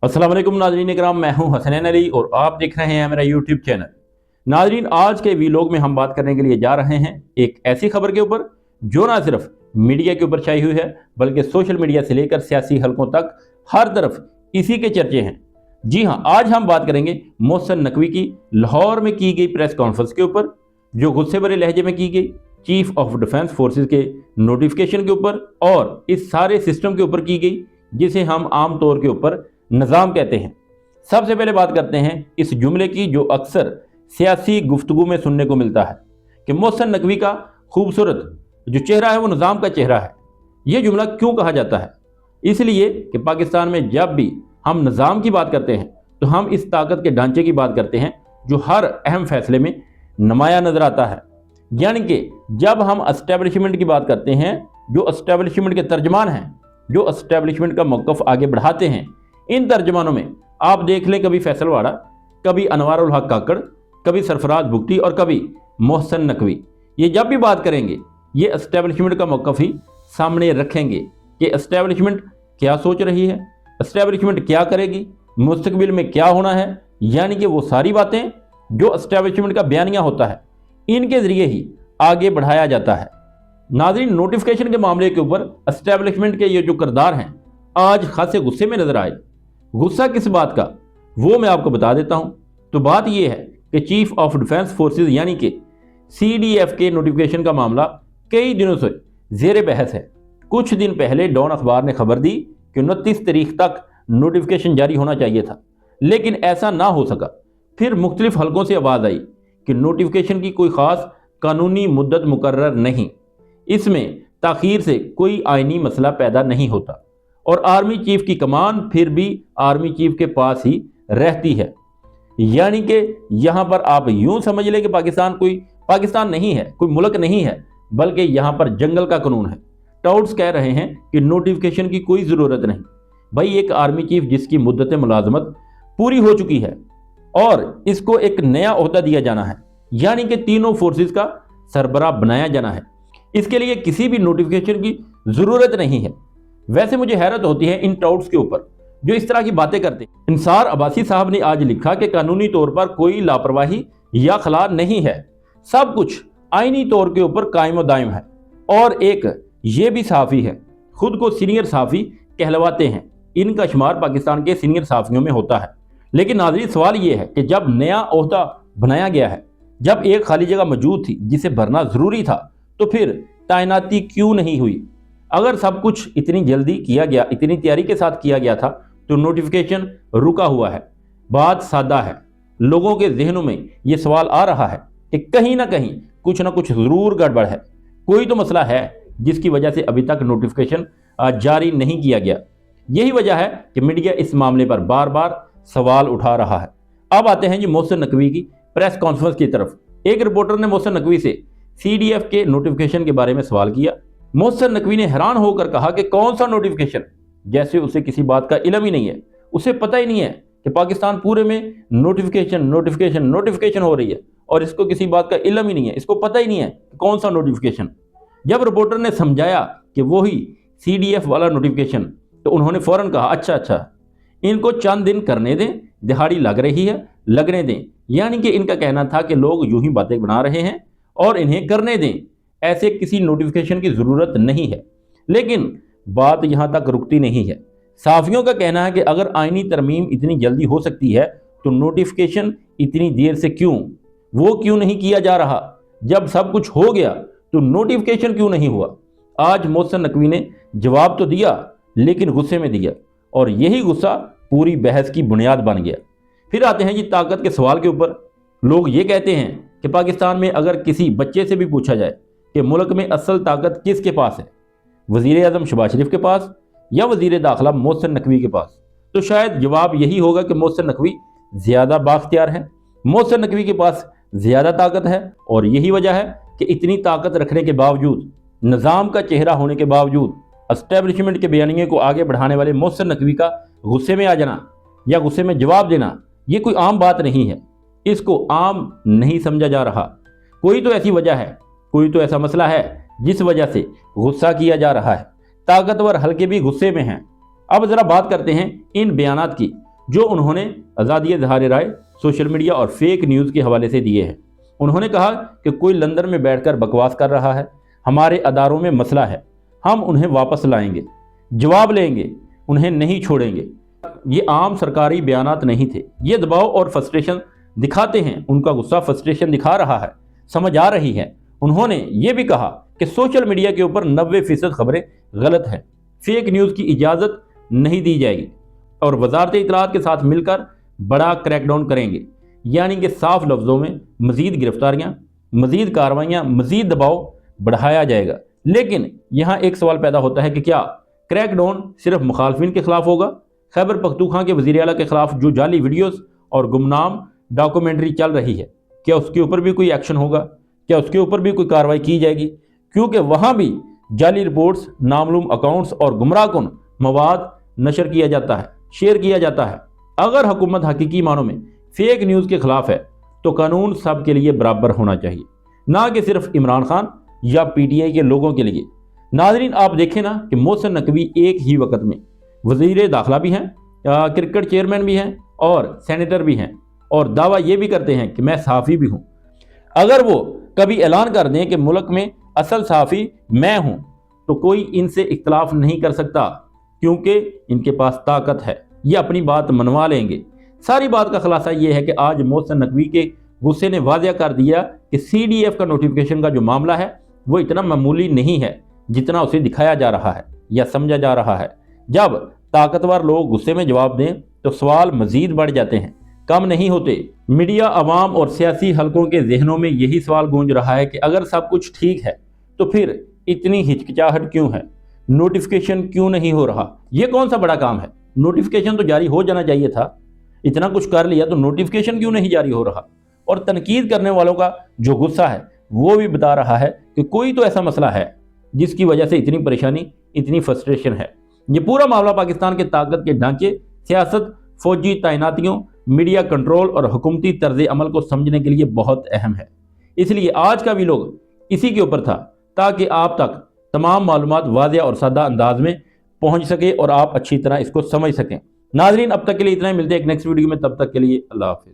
अस्सलाम वालेकुम नाज़रीन इकराम, मैं हूं हसनैन अली और आप देख रहे हैं मेरा यूट्यूब चैनल। नाज़रीन, आज के वीलॉग में हम बात करने के लिए जा रहे हैं एक ऐसी खबर के ऊपर जो ना सिर्फ मीडिया के ऊपर छाई हुई है बल्कि सोशल मीडिया से लेकर सियासी हलकों तक हर तरफ इसी के चर्चे हैं। जी हां, आज हम बात करेंगे मोहसिन नकवी की लाहौर में की गई प्रेस कॉन्फ्रेंस के ऊपर, जो गुस्से भरे लहजे में की गई, चीफ ऑफ डिफेंस फोर्सेस के नोटिफिकेशन के ऊपर और इस सारे सिस्टम के ऊपर की गई जिसे हम आम तौर के ऊपर निज़ाम कहते हैं। सबसे पहले बात करते हैं इस जुमले की जो अक्सर सियासी गुफ्तगू में सुनने को मिलता है कि मोहसिन नकवी का खूबसूरत जो चेहरा है वो निज़ाम का चेहरा है। ये जुमला क्यों कहा जाता है? इसलिए कि पाकिस्तान में जब भी हम निज़ाम की बात करते हैं तो हम इस ताकत के ढांचे की बात करते हैं जो हर अहम फैसले में नुमाया नजर आता है। यानी कि जब हम एस्टेब्लिशमेंट की बात करते हैं, जो एस्टेब्लिशमेंट के तर्जमान हैं, जो एस्टेब्लिशमेंट का मौक़िफ़ आगे बढ़ाते हैं, इन तर्जमानों में आप देख लें कभी फैसल वाड़ा, कभी अनवारुल हक काकड़, कभी सरफराज भुगटी और कभी मोहसिन नकवी। ये जब भी बात करेंगे ये एस्टेब्लिशमेंट का मौक़िफ़ ही सामने रखेंगे कि एस्टेब्लिशमेंट क्या सोच रही है, एस्टेब्लिशमेंट क्या करेगी, मुस्तकबिल में क्या होना है। यानी कि वो सारी बातें जो एस्टेब्लिशमेंट का बयानिया होता है इनके ज़रिए ही आगे बढ़ाया जाता है। नाज़रीन, नोटिफिकेशन के मामले के ऊपर एस्टेब्लिशमेंट के ये जो किरदार हैं आज खासे गुस्से में नजर आए। गुस्सा किस बात का वो मैं आपको बता देता हूं। तो बात यह है कि चीफ ऑफ डिफेंस फोर्सेस यानी कि CDF के नोटिफिकेशन का मामला कई दिनों से जेर बहस है। कुछ दिन पहले डॉन अखबार ने खबर दी कि 29 तारीख तक नोटिफिकेशन जारी होना चाहिए था, लेकिन ऐसा ना हो सका। फिर मुख्तलिफ हलकों से आवाज़ आई कि नोटिफिकेशन की कोई ख़ास कानूनी मुद्दत मुकर्रर नहीं, इसमें ताख़ीर से कोई आइनी मसला पैदा नहीं होता और आर्मी चीफ की कमान फिर भी आर्मी चीफ के पास ही रहती है। यानी कि यहाँ पर आप यूं समझ लें कि पाकिस्तान नहीं है, कोई मुल्क नहीं है, बल्कि यहाँ पर जंगल का कानून है। टाउट्स कह रहे हैं कि नोटिफिकेशन की कोई ज़रूरत नहीं। भाई, एक आर्मी चीफ जिसकी मुद्दत मुलाजमत पूरी हो चुकी है और इसको एक नया ओहदा दिया जाना है, यानी कि तीनों फोर्सेस का सरबराह बनाया जाना है, इसके लिए किसी भी नोटिफिकेशन की ज़रूरत नहीं है। वैसे मुझे हैरत होती है इन टाउट्स के ऊपर जो इस तरह की बातें करते हैं। इंसार अब्बासी साहब ने आज लिखा कि कानूनी तौर पर कोई लापरवाही या खला नहीं है, सब कुछ आईनी तौर के ऊपर कायम और दायम है। और एक ये भी सहाफ़ी है, खुद को सीनियर सहाफ़ी कहलवाते हैं, इनका शुमार पाकिस्तान के सीनियर सहाफ़ियों में होता है। लेकिन नाज़रीन, सवाल ये है कि जब नया ओहदा बनाया गया है, जब एक खाली जगह मौजूद थी जिसे भरना ज़रूरी था, तो फिर तैनाती क्यों नहीं हुई? अगर सब कुछ इतनी जल्दी किया गया, इतनी तैयारी के साथ किया गया था, तो नोटिफिकेशन रुका हुआ है। बात सादा है, लोगों के जहनों में ये सवाल आ रहा है कि कहीं ना कहीं कुछ ना कुछ ज़रूर गड़बड़ है, कोई तो मसला है जिसकी वजह से अभी तक नोटिफिकेशन जारी नहीं किया गया। यही वजह है कि मीडिया इस मामले पर बार बार सवाल उठा रहा है। अब आते हैं जी मोहसिन नकवी की प्रेस कॉन्फ्रेंस की तरफ। एक रिपोर्टर ने मोहसिन नकवी से CDF के नोटिफिकेशन के बारे में सवाल किया। मोहसिन नकवी ने हैरान होकर कहा कि कौन सा नोटिफिकेशन, जैसे उसे किसी बात का इल्म ही नहीं है, उसे पता ही नहीं है कि पाकिस्तान पूरे में नोटिफिकेशन हो रही है और इसको किसी बात का इल्म ही नहीं है, इसको पता ही नहीं है कि कौन सा नोटिफिकेशन। जब रिपोर्टर ने समझाया कि वही CDF वाला नोटिफिकेशन, तो उन्होंने फ़ौरन कहा अच्छा, इनको चंद दिन करने दें, दिहाड़ी लग रही है, लगने दें। यानी कि इनका कहना था कि लोग यूं ही बातें बना रहे हैं और इन्हें करने दें, ऐसे किसी नोटिफिकेशन की ज़रूरत नहीं है। लेकिन बात यहाँ तक रुकती नहीं है। सहाफ़ियों का कहना है कि अगर आईनी तरमीम इतनी जल्दी हो सकती है तो नोटिफिकेशन इतनी देर से क्यों नहीं किया जा रहा? जब सब कुछ हो गया तो नोटिफिकेशन क्यों नहीं हुआ? आज मोहसिन नकवी ने जवाब तो दिया, लेकिन गुस्से में दिया, और यही गुस्सा पूरी बहस की बुनियाद बन गया। फिर आते हैं जी ताकत के सवाल के ऊपर। लोग ये कहते हैं कि पाकिस्तान में अगर किसी बच्चे से भी पूछा जाए कि मुल्क में असल ताकत किसके पास है, वज़ीर आज़म शहबाज शरीफ के पास या वज़ीर दाखिला मोहसिन नकवी के पास, तो शायद जवाब यही होगा कि मोहसिन नकवी ज़्यादा बाख्तियार है, मोहसिन नकवी के पास ज़्यादा ताकत है। और यही वजह है कि इतनी ताकत रखने के बावजूद, निज़ाम का चेहरा होने के बावजूद, एस्टेब्लिशमेंट के बयानिए को आगे बढ़ाने वाले मोहसिन नकवी का गुस्से में आ जाना या गुस्से में जवाब देना, ये कोई आम बात नहीं है। इसको आम नहीं समझा जा रहा। कोई तो ऐसी वजह है, कोई तो ऐसा मसला है जिस वजह से गुस्सा किया जा रहा है। ताकतवर हल्के भी गुस्से में हैं। अब ज़रा बात करते हैं इन बयानात की جو انہوں نے آزادی اظہار رائے، سوشل میڈیا اور فیک نیوز کے حوالے سے دیے ہیں۔ انہوں نے کہا کہ کوئی لندن میں بیٹھ کر بکواس کر رہا ہے، ہمارے اداروں میں مسئلہ ہے، ہم انہیں واپس لائیں گے، جواب لیں گے، انہیں نہیں چھوڑیں گے۔ یہ عام سرکاری بیانات نہیں تھے، یہ دباؤ اور فرسٹریشن دکھاتے ہیں، ان کا غصہ فرسٹریشن دکھا رہا ہے، سمجھ آ رہی ہے۔ انہوں نے یہ بھی کہا کہ سوشل میڈیا کے اوپر 90% خبریں غلط ہیں، فیک نیوز کی اجازت نہیں دی جائے گی اور وزارت اطلاعات کے ساتھ مل کر بڑا کریک ڈاؤن کریں گے، یعنی کہ صاف لفظوں میں مزید گرفتاریاں، مزید کارروائیاں، مزید دباؤ بڑھایا جائے گا۔ لیکن یہاں ایک سوال پیدا ہوتا ہے کہ کیا کریک ڈاؤن صرف مخالفین کے خلاف ہوگا؟ خیبر پختونخوا کے وزیر اعلیٰ کے خلاف جو جعلی ویڈیوز اور گمنام ڈاکومنٹری چل رہی ہے، کیا اس کے اوپر بھی کوئی ایکشن ہوگا؟ کیا اس کے اوپر بھی کوئی کارروائی کی جائے گی؟ کیونکہ وہاں بھی جعلی رپورٹس، نامعلوم اکاؤنٹس اور گمراہ کن مواد نشر کیا جاتا ہے، شیئر کیا جاتا ہے۔ اگر حکومت حقیقی معنوں میں فیک نیوز کے خلاف ہے تو قانون سب کے لیے برابر ہونا چاہیے، نہ کہ صرف عمران خان یا پی ٹی آئی کے لوگوں کے لیے۔ ناظرین، آپ دیکھیں نا کہ محسن نقوی ایک ہی وقت میں وزیر داخلہ بھی ہیں، کرکٹ چیئرمین بھی ہیں اور سینیٹر بھی ہیں، اور دعویٰ یہ بھی کرتے ہیں کہ میں صحافی بھی ہوں۔ اگر وہ کبھی اعلان کر دیں کہ ملک میں اصل صحافی میں ہوں تو کوئی ان سے اختلاف نہیں کر سکتا، کیونکہ ان کے پاس طاقت ہے، یہ اپنی بات منوا لیں گے۔ ساری بات کا خلاصہ یہ ہے کہ آج محسن نقوی کے غصے نے واضح کر دیا کہ سی ڈی ایف کا نوٹیفیکیشن کا جو معاملہ ہے وہ اتنا معمولی نہیں ہے جتنا اسے دکھایا جا رہا ہے یا سمجھا جا رہا ہے۔ جب طاقتور لوگ غصے میں جواب دیں تو سوال مزید بڑھ جاتے ہیں، کم نہیں ہوتے۔ میڈیا، عوام اور سیاسی حلقوں کے ذہنوں میں یہی سوال گونج رہا ہے کہ اگر سب کچھ ٹھیک ہے تو پھر اتنی ہچکچاہٹ کیوں ہے؟ نوٹیفیکیشن کیوں نہیں ہو رہا؟ یہ کون سا بڑا کام ہے؟ نوٹیفیکیشن تو جاری ہو جانا چاہیے تھا، اتنا کچھ کر لیا تو نوٹیفیکیشن کیوں نہیں جاری ہو رہا؟ اور تنقید کرنے والوں کا جو غصہ ہے وہ بھی بتا رہا ہے کہ کوئی تو ایسا مسئلہ ہے جس کی وجہ سے اتنی پریشانی، اتنی فرسٹریشن ہے۔ یہ پورا معاملہ پاکستان کے طاقت کے ڈھانچے، سیاست، فوجی تعیناتیوں، میڈیا کنٹرول اور حکومتی طرز عمل کو سمجھنے کے لیے بہت اہم ہے۔ اس لیے آج کا ویلوگ اسی کے اوپر تھا، تاکہ آپ تک تمام معلومات واضح اور سادہ انداز میں پہنچ سکے اور آپ اچھی طرح اس کو سمجھ سکیں۔ ناظرین، اب تک کے لیے اتنا ہی، ملتے ہیں ایک نیکسٹ ویڈیو میں، تب تک کے لیے اللہ حافظ۔